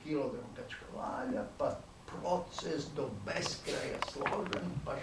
kilogram kačkavalja, pa proces do beskraja složen, pa 6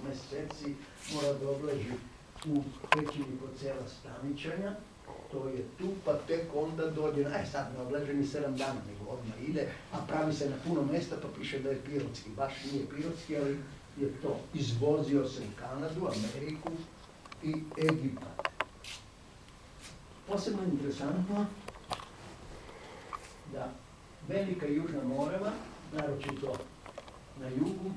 meseci mora da odleži u pećini kod sela Staničanja, to je tu, pa tek onda dođe, sad ne odleže ni 7 dana, nego odmah ide, a pravi se na puno mesta, pa piše da je pirotski, baš nije pirotski, ali je to. Izvozio se u Kanadu, Ameriku i Egipat. Posebno interesantno da Velika i Južna Morava, naročito na jugu,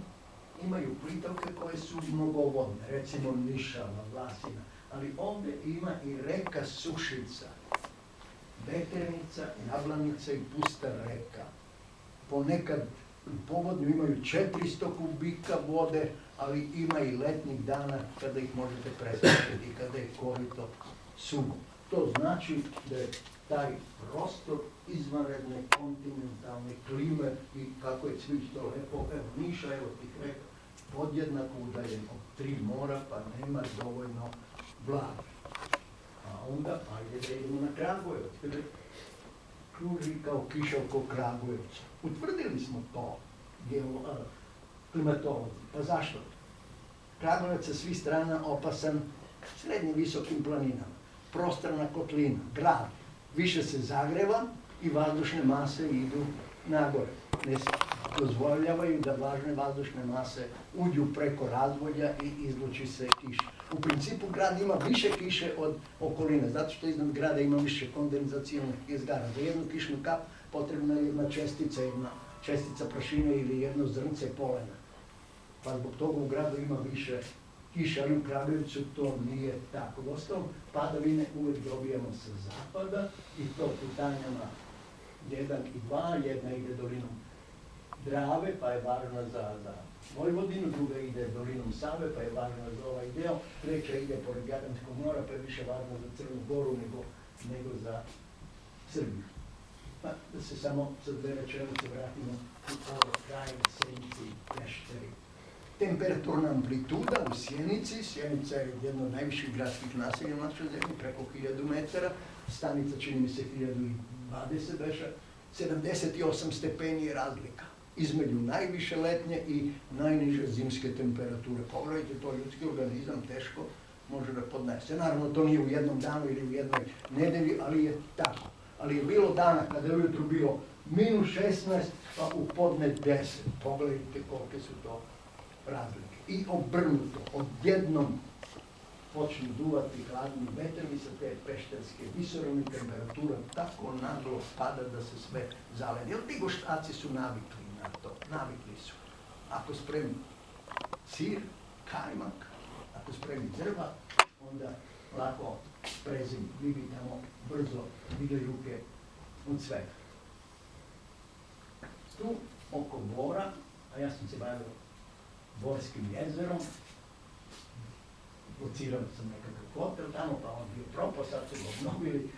imaju pritavke koje su mnogovodne, recimo Nišava, Vlasina, ali ovdje ima i reka Sušica, Veternica, Jablanica i Pusta reka. Ponekad u povodnju imaju 400 kubika vode, ali ima i letnjih dana kada ih možete preskočiti, kada je korito suvo. To znači da je taj prostor izvanredne kontinentalne klime i kako je Cvić to lepo, evo Niša, evo tih reka, podjednako udaljen od 3 mora, pa nema dovoljno vlage. A onda, ajde da idemo na Kragujevac, kada kruži kao kiša oko Kragujevca. Utvrdili smo to, klimatologi. Pa zašto? Kragujevac sa svih strana opasan srednje visokim planinama. Prostrana kotlina, grad, više se zagreva i vazdušne mase idu nagore. Ne dozvoljavaju da vlažne vazdušne mase uđu preko razvodja i izluči se kiša. U principu grad ima više kiše od okoline, zato što iznad grada ima više kondenzacijalnih izgara. Za jednu kišnu kap potrebna je jedna čestica prašine ili jedno zrnce polena. Pa zbog toga u gradu ima više kiša, ali u Kragujevcu to nije tako. Uostalom, padavine uvijek dobijamo sa zapada i to putanjama 1 i 2, jedna ide dolinom Drave, pa je važna za Vojvodinu, druga ide dolinom Save, pa je važna za ovaj deo, treća ide pored Jadranskog mora, pa je više važna za Crnu Goru nego za Srbiju. Pa da se samo sa 2 rečenice vratimo u ovo Krajine, Senici, Pešteri. Temperaturna amplituda u Sjenici, Sjenica je jedno od najviših gradskih naselja u našoj zemlji, preko 1000 metara, Stanica čini mi se 1020 veša, 78 stepeni je razlika između najviše letnje i najniže zimske temperature. Pogledajte, to ljudski organizam teško može da podnese. Naravno, to nije u jednom danu ili u jednoj nedelji, ali je tako. Ali je bilo dana kada je ujutru bilo -16, pa u podne 10. Pogledajte kolike su to razlike. I obrnuto, odjednom počne duvati hladni veter i sa te pešterske visoravne temperatura tako naglo pada da se sve zaledi. Jer ti goštaci su navikli na to, navikli su. Ako spremi sir, kajmak, ako spremi drva, onda lako prezim, vi tamo brzo vide ruke od svega. Tu oko Bora, a ja sam se bavio Borskim jezerom, locirao sam nekakav hotel tamo, pa on bio propao, sad su ga obnovili.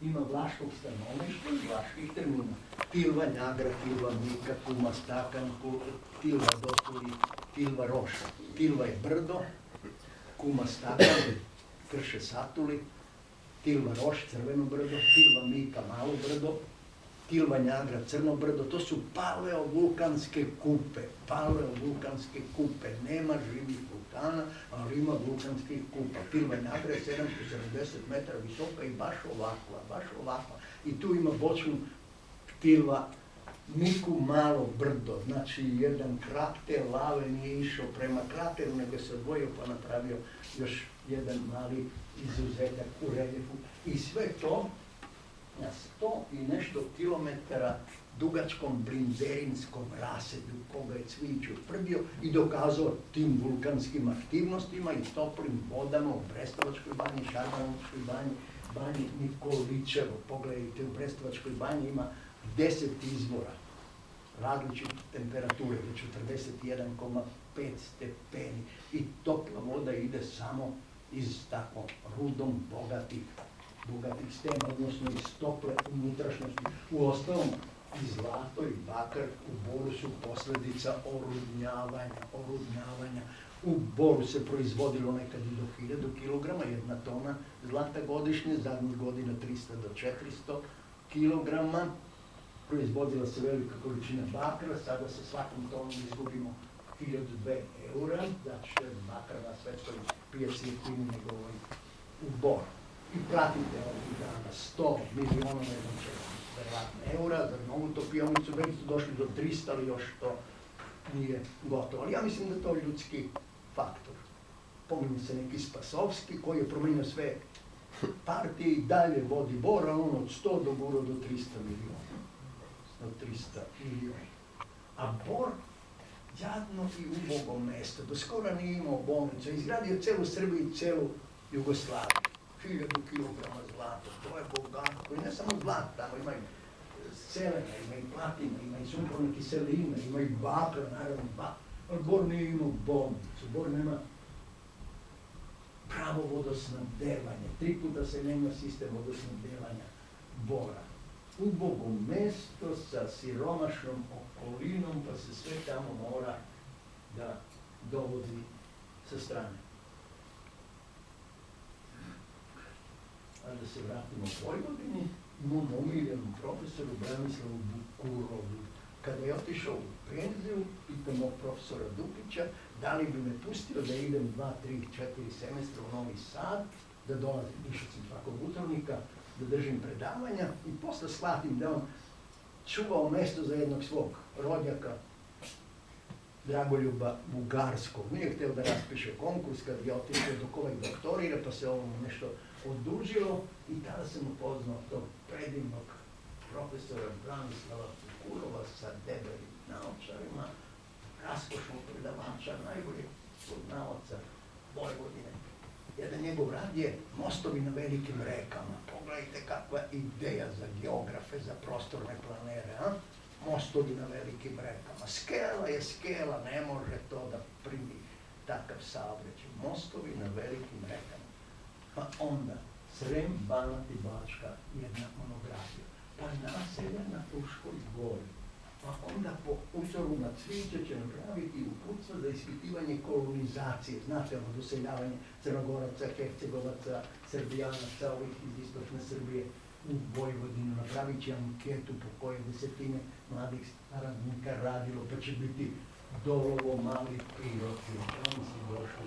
Ima vlaškog stanovništva i vlaških termina. Tilva Njagra, Tilva Mika, Kuma Stakan, Tilva Dotuli, Tilva Roša. Tilva je brdo, Kuma Stakan, Krše Satuli, Tilva Roš, crveno brdo, Tilva Mika, malo brdo, Tilva Njagra, crno brdo, to su paleovulkanske kupe, nema živih vulkana, ali ima vulkanskih kupa. Tilva Njagra je 770 metara visoka i baš ovakva. I tu ima bočnu Tilva Miku, malo brdo, znači jedan krater lave nije išao prema krateru, nego se odvojio pa napravio još jedan mali izuzetak u reljefu. I sve to na 100 i nešto kilometara dugačkom blinderinskom rasedu koga je Cvijić utvrdio i dokazao tim vulkanskim aktivnostima i toplim vodama u Brestovačkoj banji, Šarmanovačkoj banji, banji Nikolićevo. Pogledajte, u Brestovačkoj banji ima 10 izvora različite temperature, do 41,5 stepeni i topla voda ide samo iz tako rudom bogatih stena, odnosno iz tople unutrašnjosti. Uostalom, i zlato i bakar u Boru su posljedica orudnjavanja. U Boru se proizvodilo nekad i do 1000 kilograma, 1 tona zlata godišnje, zadnjih godina 300 do 400 kilograma, proizvodila se velika količina bakra, sada sa svakom tonom izgubimo 1002 eura, zato što je bakar na svetskoj pijaci jeftiniji nego u Boru. I platite ovih dana 100 miliona, ne znam čega, verovatno eura, za novu topionicu, već su došli do 300, ali još to nije gotovo. Ali ja mislim da to je ljudski faktor. Pominje se neki Spasovski koji je promenio sve partije i dalje vodi Bor, a on od 100 do gura do 300 miliona. Do 300 miliona. A Bor, jadno i ubogo mesto, do skoro nije imao bolnicu, izgradio celu Srbiju i celu Jugoslaviju. 1000 kilograma zlata, to je bogatstvo. I ne samo zlata, tamo imaju selena, imaju platina, imaju sumporne kiseline, imaju bakra, naravno bakra. Ali Bor nije imao bolnicu, Bor nema pravo vodosnabdevanje. 3 puta se menja sistem vodosnabdevanja Bora. Ubogo mesto sa siromašnom okolinom, pa se sve tamo mora da dovodi sa strane. A da se vratimo u Vojvodini, mom omiljenom profesoru Branislavu Bukurovu. Kada je otišao u penziju, pitam mog profesora Dukića da li bi me pustio da idem 2, 3, 4 semestra u Novi Sad, da dolazim, išao sam svakog utornika, da držim predavanja i posle shvatim da on čuvao mesto za jednog svog rođaka, Dragoljuba Bugarskog. Nije hteo da raspiše konkurs kad je otišao dok ovaj doktorira, pa se ovo nešto odužilo i tada sam upoznao tog predivnog profesora Branislava Bukurova sa debelim naočarima, raskošnog predavača, najboljeg poznavaoca Vojvodine. Jedan njegov rad je Mostovi na velikim rekama. Pogledajte kakva ideja za geografe, za prostorne planere, a? Mostovi na velikim rekama. Skela je skela, ne može to da primi takav saobraćaj. Mostovi na velikim rekama. Pa onda Srem, Banat i Bačka, jedna monografija. Pa naselja na Fruškoj gori. Pa onda po uzoru na Cviće će napraviti uputstvo za ispitivanje kolonizacije. Znate ono doseljavanje Crnogoraca, Hercegovaca, Srbijanaca, ovih iz istočne Srbije u Vojvodinu. Napravit će anketu po kojoj desetine mladih radnika radilo, pa će biti Dolovo, Mali Pirot. Oni su došli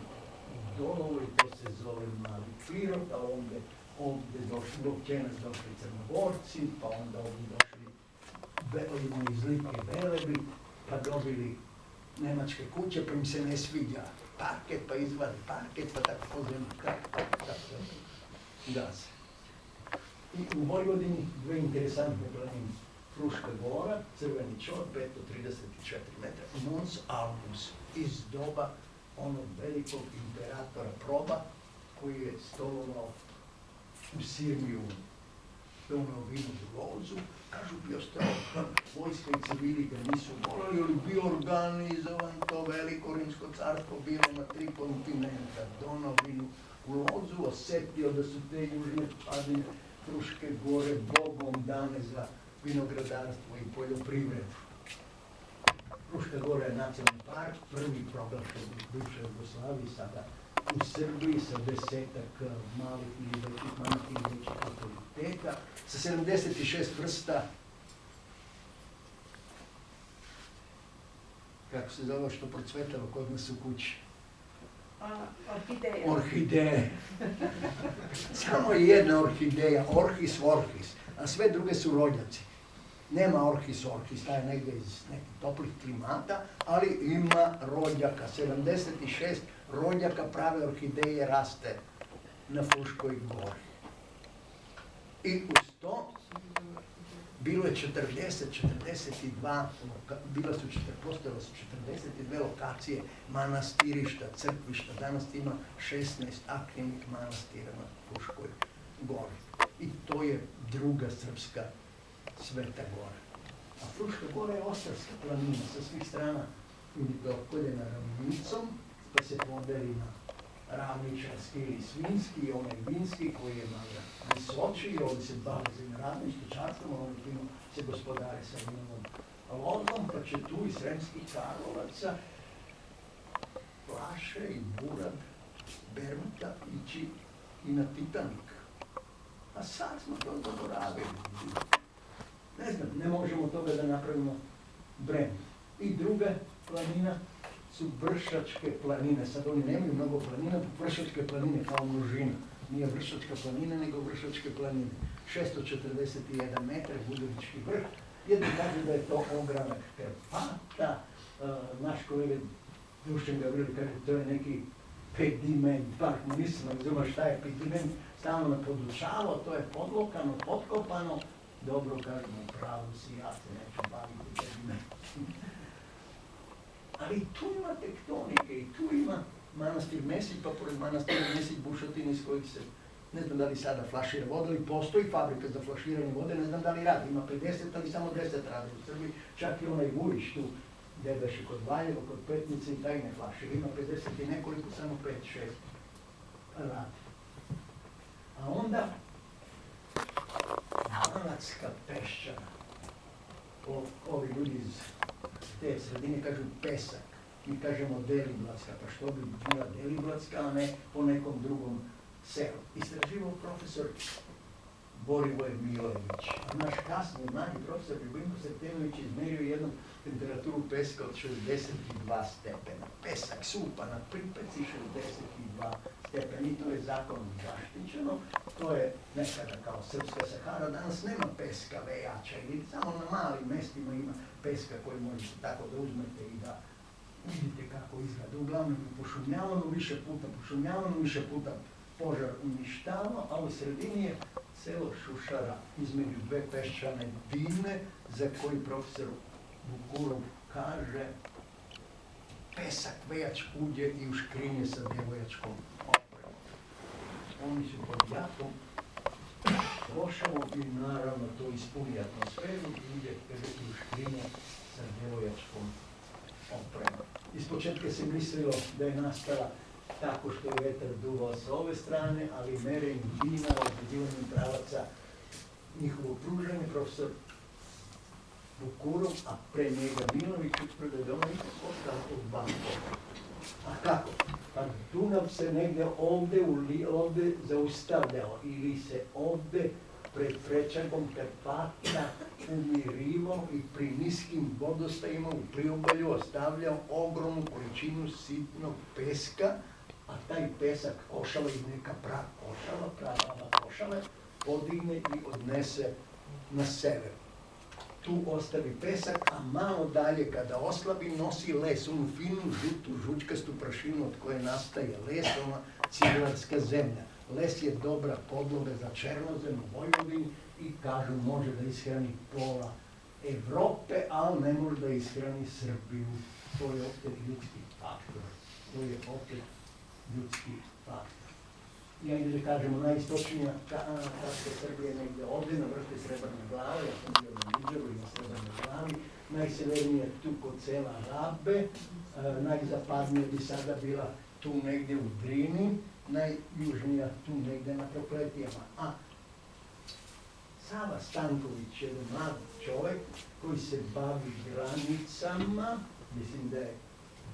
u Dolovo i to se zove Mali Pirot, a ovdje došli Lovćenac, došli Crnogorci, pa onda ovdje došli iz Like Velebi, pa dobili nemačke kuće, pa im se ne sviđa parket, pa izvadi parket, pa tako pozivno, tako gase. I u Vojvodini dve interesantne planine. Fruška gora, Crveni čor, 534 metra, Mons Albus, iz doba onog velikog imperatora Proba, koji je stolovao u Sirmiju, donao vinu Lozu, kažu bio strao, vojska i civili ga nisu volali, ali bio organizovan to veliko rimsko carstvo, bilo na 3 kontinenta, donao vinu u Lozu, osetio da su te južne padine Fruške gore bogom dane za vinogradarstvo i poljoprivredu. Fruška gora je nacionalni park, prvi proglašen u bivšoj Jugoslaviji, sada u Srbiji sa 10-ak malih ili većih lokaliteta, sa 76 vrsta, kako se zove što procvetava kod nas u kući? Orhideja. Orhideje. Samo je jedna orhideja, Orhis vorhis, a sve druge su rođaci. Nema Orhis orhis, taj je negdje iz nekih toplih klimata, ali ima rođaka. 76 rođaka prave orhideje raste na Fruškoj gori. I uz to bilo je 42, postojale su 42 lokacije manastirišta, crkvišta. Danas ima 16 aktivnih manastira na Fruškoj gori. I to je druga srpska Sveta gora. A Fruška gora je ostarska planina, sa svih strana vidite opkoljena ravnicom, pa se podeli na ravničarski ili svinski, onaj vinski koji je malo visočiji, ovdje se bave zemljoradnim stočarstvom, ovdje se gospodare sa vinovom lozom, pa će tu iz Sremskih Karlovaca Plaše i Burad, Bermuta ići i na Titanik. A sad smo to zaboravili. Ne znam, ne možemo toga da napravimo brend. I druga planina su Vršačke planine. Sad oni nemaju mnogo planina, Vršačke planine kao množina. Nije Vršačka planina, nego Vršačke planine. 641 metar, Budurički vrh. Jedni kažu da je to ogranak Karpata. Naš kolega Dušan Gavrili kaže to je neki pediment, pak nisam razumio šta je pediment, stalno me podučavao, to je podlokano, potkopano. Dobro kažemo, pravo si, ja se neću baviti pedimentom. Ali tu ima tektonike i tu ima manastir Mesić, pa pored manastira Mesić bušotine iz kojih se, ne znam da li sada flašira voda, ali postoji fabrika za flaširanje vode, ne znam da li radi, ima 50, ali samo 10 radi u Srbiji, čak i onaj Vujić tu, gdje beše kod Valjeva, kod Petnice i taj ne flašira, ima 50 i nekoliko, samo 5-6 radi. A onda, Banatska Peščana, ovi ljudi iz te sredine kažu pesak, mi kažemo Deliblatska, pa što bi bila Deliblatska, a ne po nekom drugom selu. Istraživao profesor Borivoje Milojević, a naš kasni mladi profesor Ljubinko Sretenović izmerio jednu temperaturu peska od 62 stepena. Pesak, supa na pripeci 62 stepena i to je zakonom zaštićeno. To je nekada kao Srpska Sahara, danas nema peska vejača ili samo na malim mestima ima peska koji možete tako da uzmete i da vidite kako izgleda. Uglavnom je pošumljavano više puta požar uništavao, a u sredini je selo Šušara između dve peščane divne za koji profesor Vukurov kaže pesak vejač uđe i u škrinje sa djevojačkom opremom. Oni su pod jakom došao i naravno to ispuni atmosferu i uđe i u škrinje sa djevojačkom opremom. Ispočetka se mislilo da je nastala tako što je vetar duvao sa ove strane, ali merenjem dina, određivanjem pravaca njihovo pružanje, profesor Vukurov, a pre njega Milović, utvrde da ono ipak ostalo od Bankova. A kako? Pa Dunav se negdje ovdje zaustavljao ili se ovdje pred prečagom Karpata umirivao i pri niskim vodostajima u priobalju ostavljao ogromnu količinu sitnog peska, a taj pesak košala i neka prava košale, podigne i odnese na sever. Tu ostavi pesak, a malo dalje kada oslabi nosi les, onu finu, žutu, žučkastu prašinu od koje nastaje les, ona ciglarska zemlja. Les je dobra podloga za černozem u Vojvodini i kažu može da ishrani pola Evrope, ali ne može da ishrani Srbiju. To je opet ljudski faktor. I ajde da kažemo, najistočnija tačka Srbije negdje ovdje, na vrhu Srebrne glave, ja sam bio na Niđeru i na Srebrnoj glavi, najsevernije tu kod sela Rabe, najzapadnija bi sada bila tu negdje u Drini, najjužnija tu negdje na Prokletijama. A Sava Stanković je jedan mlad čovjek koji se bavi granicama, mislim da je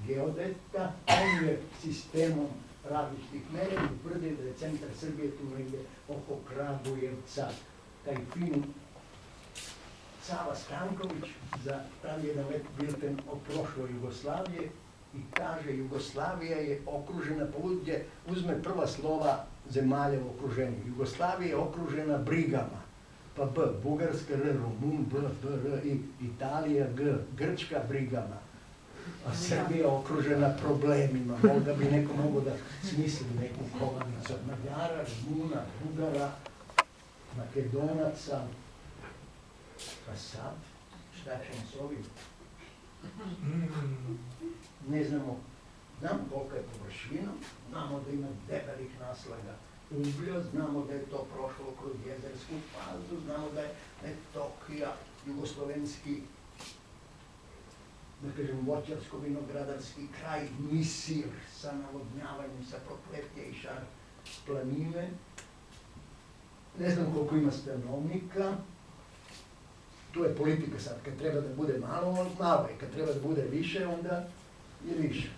geodeta, on je sistemom različitih mera i utvrdi da je centar Srbije tu negdje oko Kragujevca. Taj fin Sava Stanković pravi jedan bilten o prošloj Jugoslavije i kaže Jugoslavija je okružena, ovdje uzme prva slova zemalja u okruženju. Jugoslavija je okružena brigama, pa B, Bugarska R, Rumun, B, R, I, Italija G, Grčka brigama. A Srbija je okružena problemima, možda bi neko mogao da smisli neku kovanicu od Mađara, Rumuna, Bugara, Makedonaca. Pa sad, šta ćemo s ovim? Ne znamo kolika je površina, znamo da ima debelih naslaga uglja, znamo da je to prošlo kroz jezersku fazu, znamo da je Metohija, jugoslovenski, da kažem, voćarsko-vinogradarski kraj, Misir sa navodnjavanjem, sa Prokletije i Šar planine. Ne znam koliko ima stanovnika. Tu je politika sad, kad treba da bude malo, malo je, kad treba da bude više, onda je više.